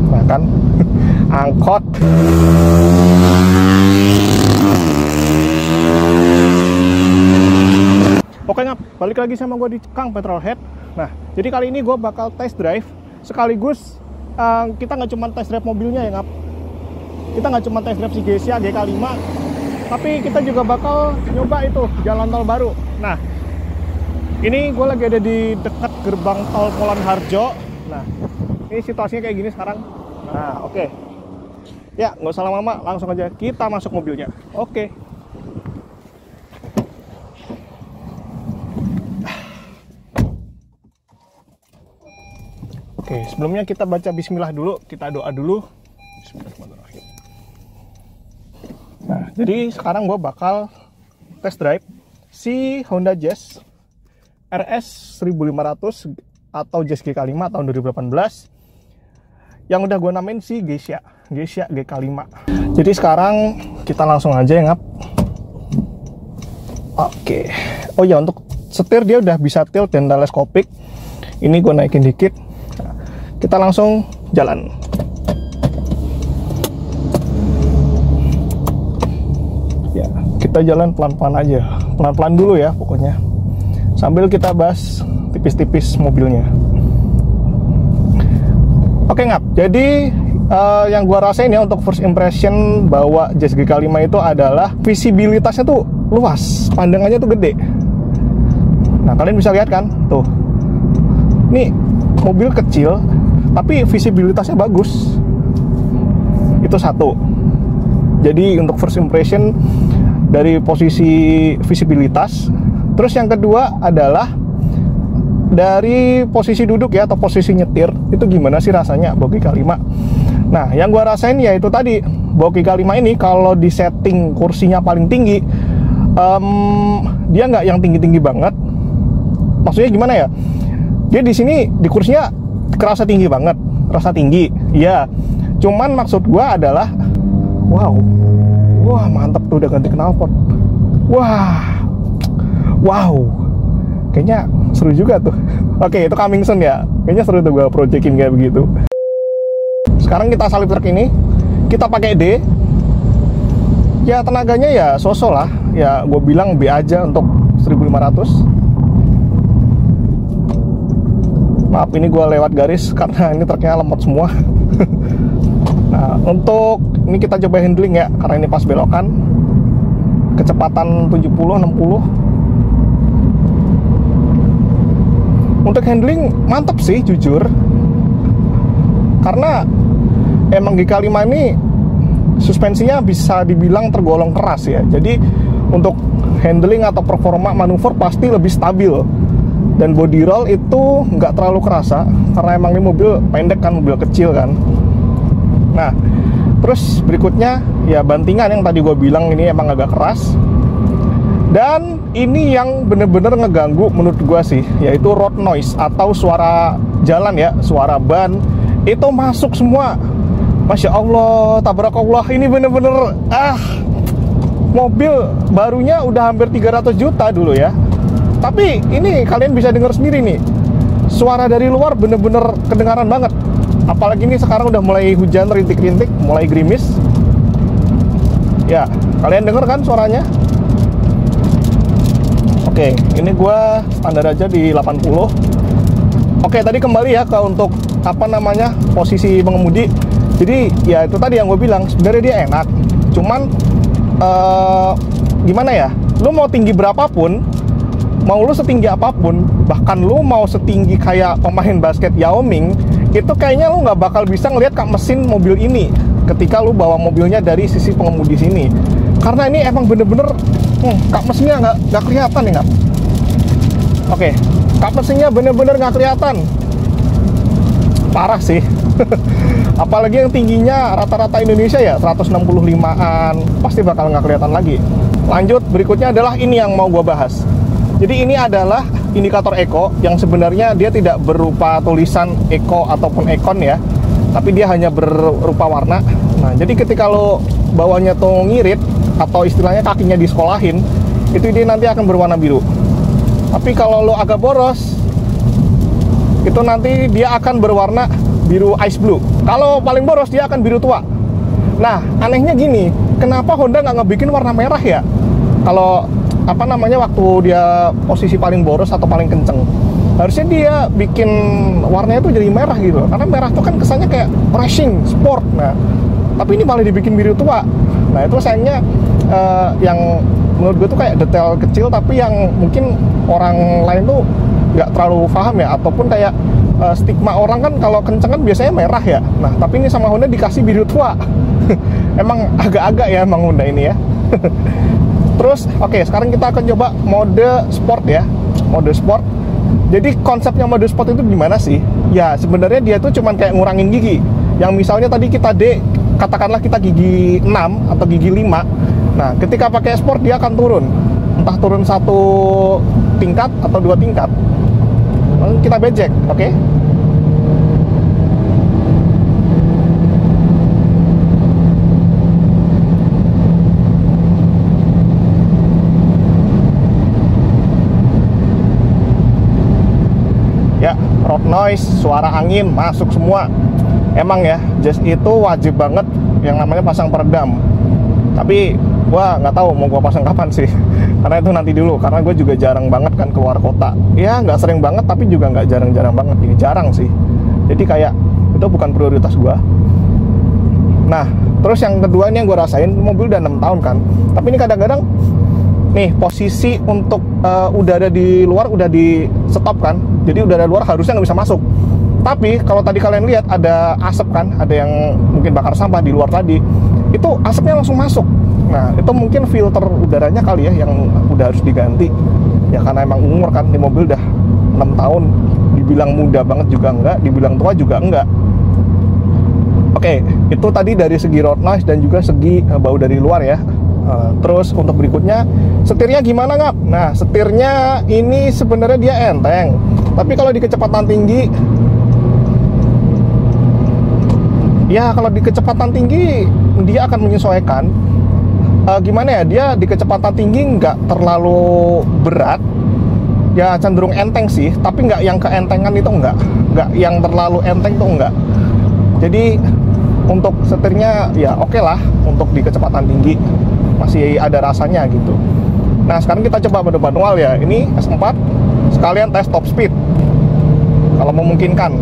Nah kan, angkot. Oke ngap, balik lagi sama gue di Kang Petrolhead. Nah, jadi kali ini gue bakal test drive sekaligus kita nggak cuma test drive mobilnya ya ngap. Kita nggak cuma test drive si Gesia GK5, tapi kita juga bakal nyoba itu jalan tol baru. Nah, ini gue lagi ada di dekat gerbang tol Polan Harjo. Nah, ini situasinya kayak gini sekarang. Nah, oke. Ya, nggak usah lama-lama, langsung aja kita masuk mobilnya. Oke. Oke, sebelumnya kita baca bismillah dulu, kita doa dulu. Bismillahirrahmanirrahim. Nah, jadi sekarang gue bakal test drive si Honda Jazz RS 1500 atau Jazz GK5 tahun 2018 yang udah gue namain si Gesia GK5. Jadi sekarang kita langsung aja ya ngap. Oke. Oh ya, untuk setir dia udah bisa tilt dan teleskopik. Ini gue naikin dikit. Kita langsung jalan. Ya, kita jalan pelan-pelan aja. Pelan-pelan dulu ya pokoknya. Sambil kita bahas tipis-tipis mobilnya. Oke ngap, jadi yang gua rasain ya untuk first impression bahwa Jazz GK5 itu adalah visibilitasnya tuh luas, pandangannya tuh gede. Nah, kalian bisa lihat kan? Tuh. Nih, mobil kecil tapi visibilitasnya bagus. Itu satu. Jadi untuk first impression dari posisi visibilitas. Terus yang kedua adalah dari posisi duduk ya, atau posisi nyetir. Itu gimana sih rasanya bawa GK5. Nah, yang gua rasain ya itu tadi, bawa GK5 ini kalau di setting kursinya paling tinggi, dia nggak yang tinggi-tinggi banget. Maksudnya gimana ya, dia di sini di kursinya kerasa tinggi banget, rasa tinggi, iya. Cuman maksud gua adalah, wah mantep tuh udah ganti knalpot, wow, kayaknya seru juga tuh. Oke, itu coming soon ya, kayaknya seru tuh gua projectin kayak begitu. Sekarang kita salip truk ini, kita pakai D. Ya tenaganya ya sosok lah, ya gue bilang B aja untuk 1500. Maaf, ini gue lewat garis karena ini truknya lemot semua. Nah, untuk ini kita coba handling ya, karena ini pas belokan. Kecepatan 70-60. Untuk handling mantep sih, jujur. Karena emang GK5 ini suspensinya bisa dibilang tergolong keras ya. Jadi untuk handling atau performa manuver pasti lebih stabil. Dan body roll itu nggak terlalu kerasa karena emang ini mobil pendek kan, mobil kecil kan. Nah, terus berikutnya ya bantingan yang tadi gue bilang ini emang agak keras. Dan ini yang bener-bener ngeganggu menurut gue sih, yaitu road noise atau suara jalan ya, suara ban itu masuk semua. Masya Allah, tabarakallah, ini bener-bener mobil barunya udah hampir 300 juta dulu ya. Tapi ini kalian bisa dengar sendiri nih, suara dari luar bener-bener kedengaran banget. Apalagi ini sekarang udah mulai hujan rintik-rintik, mulai gerimis. Ya, kalian denger kan suaranya? Oke, ini gua standar aja di 80. Oke, tadi kembali ya ke untuk apa namanya posisi pengemudi. Jadi ya itu tadi yang gue bilang, sebenarnya dia enak. Cuman gimana ya? Lu mau tinggi berapapun, mau lu setinggi apapun, bahkan lu mau setinggi kayak pemain basket Yao Ming, itu kayaknya lu nggak bakal bisa ngelihat kak mesin mobil ini ketika lu bawa mobilnya dari sisi pengemudi sini. Karena ini emang bener-bener kak mesinnya nggak kelihatan ya nggak? Oke, kak mesinnya bener-bener nggak kelihatan. Parah sih. Apalagi yang tingginya rata-rata Indonesia ya 165an, pasti bakal nggak kelihatan lagi. Lanjut, berikutnya adalah ini yang mau gue bahas. Jadi ini adalah indikator eco yang sebenarnya dia tidak berupa tulisan eco ataupun econ ya, tapi dia hanya berupa warna. Nah, jadi ketika lo bawanya tuh ngirit atau istilahnya kakinya disekolahin, itu dia nanti akan berwarna biru. Tapi kalau lo agak boros, itu nanti dia akan berwarna biru ice blue. Kalau paling boros dia akan biru tua. Nah, anehnya gini, kenapa Honda nggak ngebikin warna merah ya? Kalau apa namanya, waktu dia posisi paling boros atau paling kenceng, harusnya dia bikin warnanya tuh jadi merah gitu. Karena merah tuh kan kesannya kayak racing, sport. Nah, tapi ini malah dibikin biru tua. Nah, itu sayangnya yang menurut gue tuh kayak detail kecil, tapi yang mungkin orang lain tuh nggak terlalu paham ya. Ataupun kayak stigma orang kan kalau kenceng kan biasanya merah ya. Nah, tapi ini sama Honda dikasih biru tua. Emang agak-agak ya emang Honda ini ya. Terus oke, sekarang kita akan coba mode sport ya. Mode sport. Jadi konsepnya mode sport itu gimana sih? Ya sebenarnya dia tuh cuman kayak ngurangin gigi. Yang misalnya tadi kita katakanlah kita gigi 6 atau gigi 5. Nah, ketika pakai sport dia akan turun. Entah turun 1 tingkat atau 2 tingkat. Lalu kita becek, oke? Ya, road noise, suara angin masuk semua. Emang ya, Jazz itu wajib banget yang namanya pasang peredam. Tapi gua nggak tahu mau gua pasang kapan sih. Karena itu nanti dulu, karena gue juga jarang banget kan keluar kota. Ya nggak sering banget, tapi juga nggak jarang-jarang banget. Ini jarang sih. Jadi kayak itu bukan prioritas gua. Nah, terus yang kedua ini yang gue rasain, mobil udah 6 tahun kan. Tapi ini kadang-kadang nih posisi untuk udara di luar udah di stop kan. Jadi udara luar harusnya nggak bisa masuk. Tapi kalau tadi kalian lihat ada asap kan, ada yang mungkin bakar sampah di luar tadi, itu asapnya langsung masuk. Nah, itu mungkin filter udaranya kali ya yang udah harus diganti. Ya karena emang umur kan, di mobil udah 6 tahun. Dibilang muda banget juga enggak, dibilang tua juga enggak. Oke, itu tadi dari segi road noise dan juga segi bau dari luar ya. Terus untuk berikutnya, setirnya gimana ngap? Nah, setirnya ini sebenarnya dia enteng. Tapi kalau di kecepatan tinggi, ya kalau di kecepatan tinggi dia akan menyesuaikan. Gimana ya, dia di kecepatan tinggi nggak terlalu berat, ya cenderung enteng sih, tapi nggak yang keentengan itu nggak yang terlalu enteng tuh nggak. Jadi untuk setirnya ya oke lah, untuk di kecepatan tinggi masih ada rasanya gitu. Nah sekarang kita coba mode manual ya, ini S4 sekalian tes top speed kalau memungkinkan.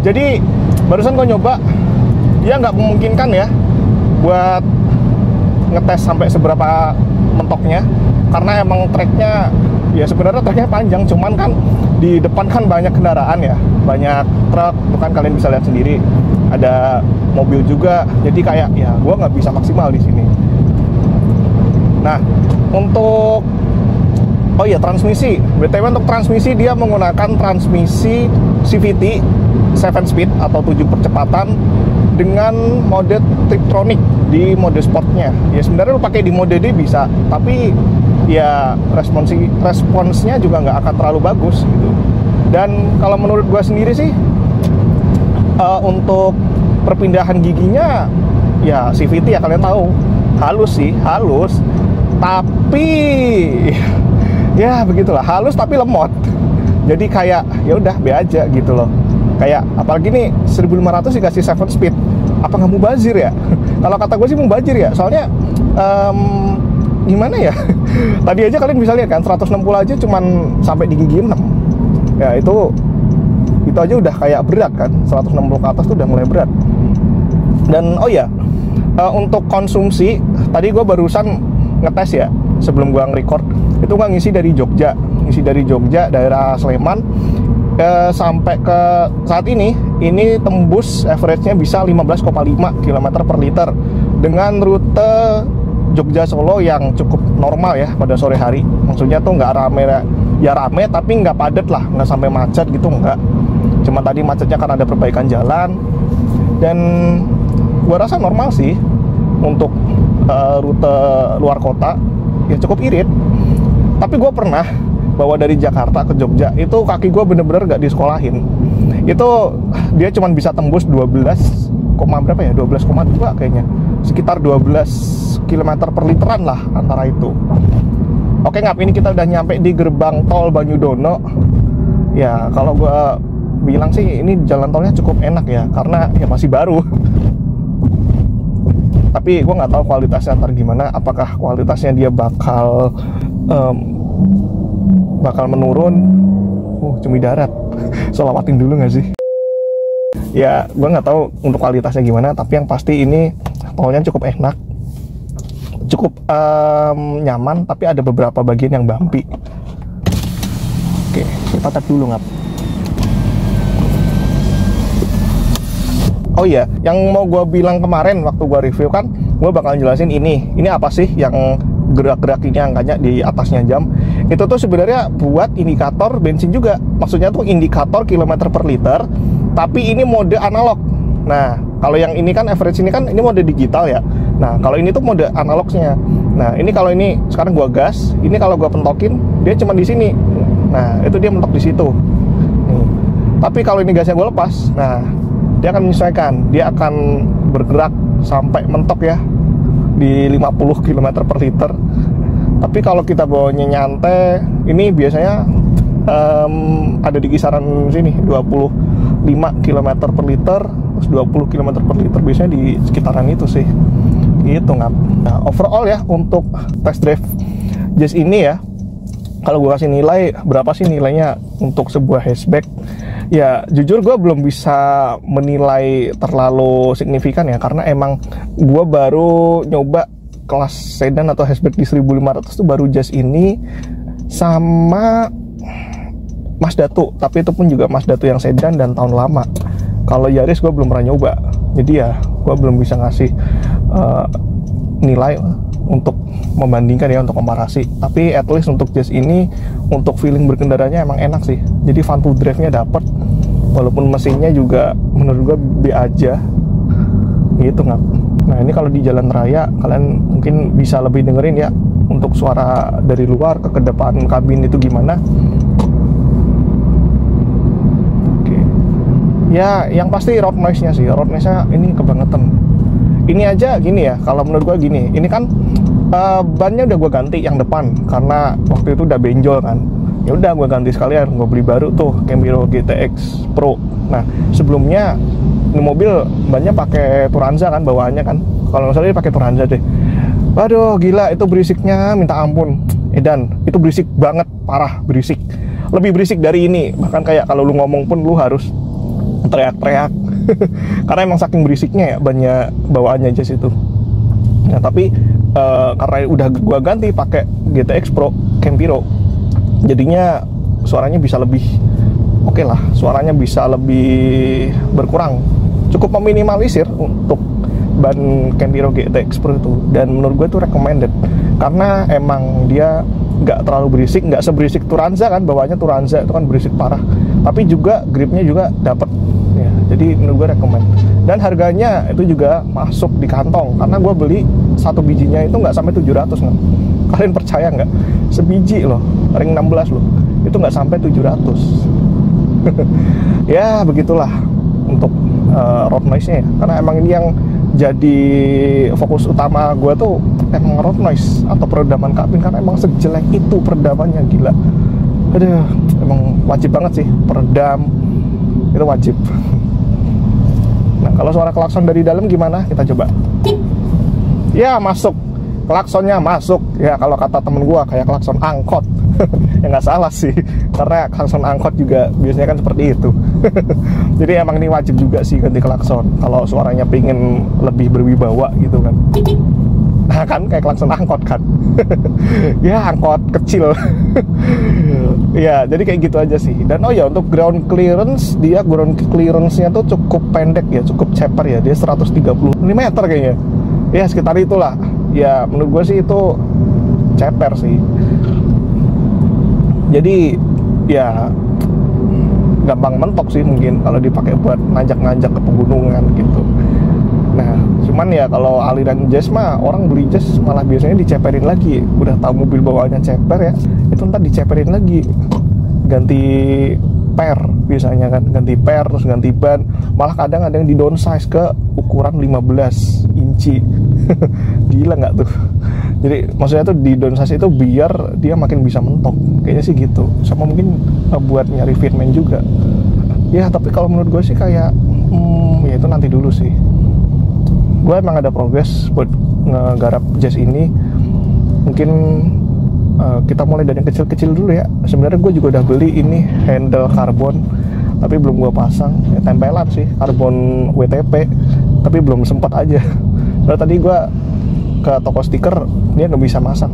Jadi barusan gue nyoba, dia nggak memungkinkan ya buat ngetes sampai seberapa mentoknya, karena emang treknya ya sebenarnya treknya panjang, cuman kan di depan kan banyak kendaraan ya, banyak truk, itu kan kalian bisa lihat sendiri, ada mobil juga, jadi kayak ya gue nggak bisa maksimal di sini. Nah untuk transmisi, BTW untuk transmisi dia menggunakan transmisi CVT 7 speed atau 7 percepatan dengan mode Tiptronic di mode sportnya. Ya sebenarnya lo pakai di mode D bisa, tapi ya responsnya juga nggak akan terlalu bagus gitu. Dan kalau menurut gua sendiri sih untuk perpindahan giginya ya CVT ya kalian tahu halus sih, halus, tapi ya begitulah, halus tapi lemot. Jadi kayak ya udah be aja gitu loh. Kayak apalagi nih 1500 dikasih 7 speed, apa nggak mubazir ya? Kalau kata gue sih mubazir ya, soalnya gimana ya? Tadi aja kalian bisa lihat kan 160 aja cuman sampai di gigi 6. Ya itu aja udah kayak berat kan, 160 ke atas tuh udah mulai berat. Dan untuk konsumsi tadi gue barusan ngetes ya sebelum gue nge-record, itu gue ngisi dari Jogja daerah Sleman sampai ke saat ini tembus average-nya bisa 15,5 km per liter dengan rute Jogja Solo yang cukup normal ya pada sore hari. Maksudnya tuh nggak rame ya, rame tapi nggak padat lah, nggak sampai macet gitu, nggak. Cuma tadi macetnya karena ada perbaikan jalan. Dan gua rasa normal sih untuk rute luar kota, ya cukup irit. Tapi gua pernah bawa dari Jakarta ke Jogja, itu kaki gua bener-bener gak disekolahin. Itu dia cuma bisa tembus 12, berapa ya? 12,2 kayaknya. Sekitar 12 km per literan lah antara itu. Oke Ngap, ini kita udah nyampe di gerbang tol Banyudono. Ya kalau gue bilang sih ini jalan tolnya cukup enak ya, karena ya masih baru. Tapi gue nggak tahu kualitasnya ntar gimana. Apakah kualitasnya dia bakal menurun? Cumi darat. Solawatin dulu nggak sih? Ya gue nggak tahu untuk kualitasnya gimana. Tapi yang pasti ini tolnya cukup enak, cukup nyaman, tapi ada beberapa bagian yang bumpy. Oke, kita tap dulu Ngap. Oh iya, yang mau gue bilang kemarin waktu gue review kan, gue bakal jelasin ini apa sih yang gerak-gerak ini angkanya di atasnya jam. Itu tuh sebenarnya buat indikator bensin juga. Maksudnya tuh indikator kilometer per liter, tapi ini mode analog. Nah, kalau yang ini kan average ini kan ini mode digital ya. Nah, kalau ini tuh mode analognya. Nah, ini kalau ini sekarang gua gas, ini kalau gua pentokin dia cuma di sini. Nah, itu dia mentok di situ. Tapi kalau ini gasnya gua lepas, nah dia akan menyesuaikan. Dia akan bergerak sampai mentok ya di 50 km per liter. Tapi kalau kita bawanya nyantai, ini biasanya ada di kisaran sini 25 km per liter, terus 20 km per liter, biasanya di sekitaran itu sih. Itu Ngap. Nah, overall ya untuk test drive Jazz ini ya, kalau gue kasih nilai, berapa sih nilainya untuk sebuah hatchback? Ya jujur gue belum bisa menilai terlalu signifikan ya, karena emang gue baru nyoba kelas sedan atau hatchback di 1500 tuh baru Jazz ini sama Mazda 2, tapi itu pun juga Mazda 2 yang sedan dan tahun lama. Kalau Yaris gue belum pernah nyoba, jadi ya gue belum bisa ngasih nilai untuk membandingkan ya, untuk komparasi. Tapi at least untuk Jazz ini, untuk feeling berkendaranya emang enak sih. Jadi fun to drive-nya dapet, walaupun mesinnya juga menurut gue B aja gitu Ngap. Nah ini kalau di jalan raya kalian mungkin bisa lebih dengerin ya untuk suara dari luar ke depan kabin itu gimana. Oke. Ya yang pasti road noise-nya sih, road noise-nya ini kebangetan. Ini aja gini ya, kalau menurut gue gini, ini kan bannya udah gue ganti yang depan karena waktu itu udah benjol kan. Ya udah gue ganti sekalian, gue beli baru tuh Camiro GTX Pro. Nah sebelumnya ini mobil bannya pakai Turanza kan bawaannya kan, kalau nggak salah dia pakai Turanza deh. Waduh gila itu berisiknya minta ampun. Edan itu berisik banget, parah berisik, lebih berisik dari ini. Bahkan kayak kalau lu ngomong pun lu harus teriak-teriak karena emang saking berisiknya ya banyak bawaannya Jazz itu. Nah tapi karena udah gua ganti pakai GTX Pro Camiro, jadinya suaranya bisa lebih oke lah, suaranya bisa lebih berkurang, cukup meminimalisir untuk ban Camiro GTX Pro itu. Dan menurut gue itu recommended karena emang dia nggak terlalu berisik, nggak seberisik Turanza kan, bawaannya Turanza itu kan berisik parah, tapi juga gripnya juga dapet ya, jadi menurut gue recommend. Dan harganya itu juga masuk di kantong, karena gue beli satu bijinya itu nggak sampai 700 nggak. Kalian percaya nggak? Sebiji loh, ring 16 loh, itu nggak sampai 700. Ya begitulah untuk road noise-nya ya. Karena emang ini yang jadi fokus utama gue tuh emang road noise atau peredaman kabin, karena emang sejelek itu peredamannya, gila. Aduh, emang wajib banget sih peredam, itu wajib. Nah kalau suara klakson dari dalam gimana? Kita coba. Ya masuk, klaksonnya masuk. Ya kalau kata temen gue kayak klakson angkot. Ya nggak salah sih, karena klakson angkot juga biasanya kan seperti itu. Jadi emang ini wajib juga sih ganti klakson kalau suaranya pengen lebih berwibawa gitu kan. Nah kan kayak klakson angkot kan. Ya angkot kecil. Ya jadi kayak gitu aja sih. Dan oh ya untuk ground clearance, dia ground clearance-nya tuh cukup pendek ya, cukup ceper ya, dia 130 mm kayaknya. Ya sekitar itulah. Ya menurut gue sih itu ceper sih. Jadi ya gampang mentok sih mungkin kalau dipakai buat nanjak-nanjak ke pegunungan gitu. Nah, cuman ya kalau aliran jas mah orang beli jas malah biasanya diceperin lagi. Udah tahu mobil bawaannya ceper ya, itu ntar diceperin lagi, ganti per biasanya kan, ganti per terus ganti ban. Malah kadang ada yang di downsize ke ukuran 15 inci. Gila nggak tuh? Jadi maksudnya tuh di downsize itu biar dia makin bisa mentok, kayaknya sih gitu. Sama mungkin buat nyari fitment juga. Ya tapi kalau menurut gue sih kayak ya itu nanti dulu sih. Gue emang ada progres buat ngegarap jas ini. Mungkin kita mulai dari yang kecil-kecil dulu ya. Sebenarnya gue juga udah beli ini handle karbon, tapi belum gue pasang. Ya, tempelan sih, karbon WTP, tapi belum sempat aja. Soalnya tadi gue ke toko stiker, dia nggak bisa masang.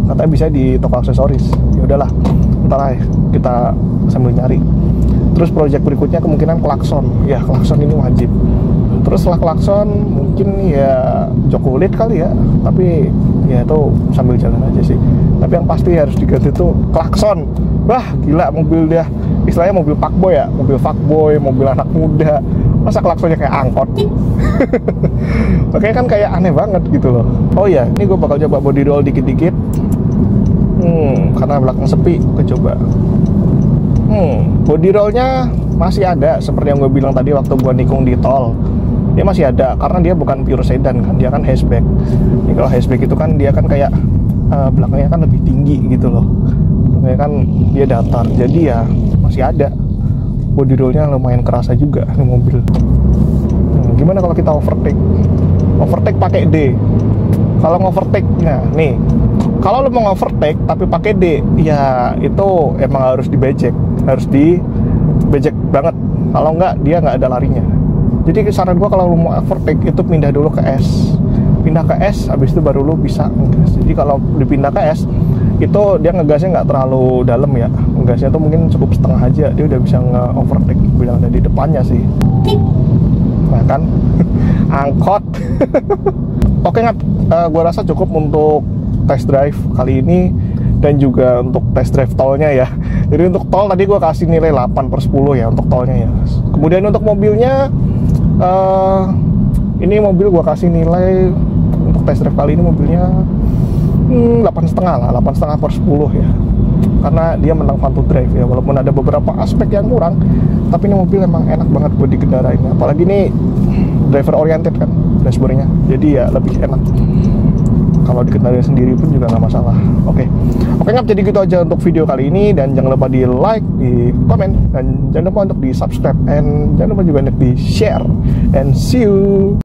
Katanya bisa di toko aksesoris. Ya udahlah, ntar aja kita sambil nyari. Terus project berikutnya kemungkinan klakson. Ya klakson ini wajib. Terus setelah klakson mungkin ya jok kulit kali ya, tapi ya itu sambil jalan aja sih. Tapi yang pasti harus diganti tuh klakson. Wah gila, mobil dia istilahnya mobil fuckboy ya, mobil fuckboy, mobil anak muda. Masa klaksonnya kayak angkot? Makanya kan kayak aneh banget gitu loh. Oh ya, ini gue bakal coba body roll dikit-dikit. Karena belakang sepi, gue coba. Body rollnya masih ada seperti yang gue bilang tadi waktu gue nikung di tol. Dia masih ada karena dia bukan pure sedan kan, dia kan hatchback. Ini kalau hatchback itu kan dia kan kayak belakangnya kan lebih tinggi gitu loh. Belakangnya kan dia datar, jadi ya masih ada. Body rollnya lumayan kerasa juga nih mobil. Gimana kalau kita overtake? Overtake pakai D. Kalau ngovertake, nah nih, kalau lo mau overtake tapi pakai D, ya itu emang harus dibejek, harus dibejek banget. Kalau nggak dia nggak ada larinya. Jadi saran gua kalau lu mau overtake itu pindah dulu ke S. Pindah ke S, habis itu baru lu bisa ngegas. Jadi kalau dipindah ke S, itu dia ngegasnya nggak terlalu dalam ya. Ngegasnya tuh mungkin cukup setengah aja, dia udah bisa nge-overtake mobil yang ada di depannya sih. Nah kan, angkot. Oke Ngap, gua rasa cukup untuk test drive kali ini. Dan juga untuk test drive tolnya ya. Jadi untuk tol tadi gua kasih nilai 8/10 ya untuk tolnya ya. Kemudian untuk mobilnya, ini mobil gua kasih nilai untuk test drive kali ini mobilnya 8,5 lah, 8,5/10 ya. Karena dia menang fun to drive ya, walaupun ada beberapa aspek yang kurang, tapi ini mobil emang enak banget buat digendarain. Apalagi ini driver oriented kan dashboardnya, jadi ya lebih enak. Kalau dikendarai sendiri pun juga nggak masalah. Oke Ngap, jadi gitu aja untuk video kali ini. Dan jangan lupa di like, di komen, dan jangan lupa untuk di subscribe, and jangan lupa juga untuk di share. And see you.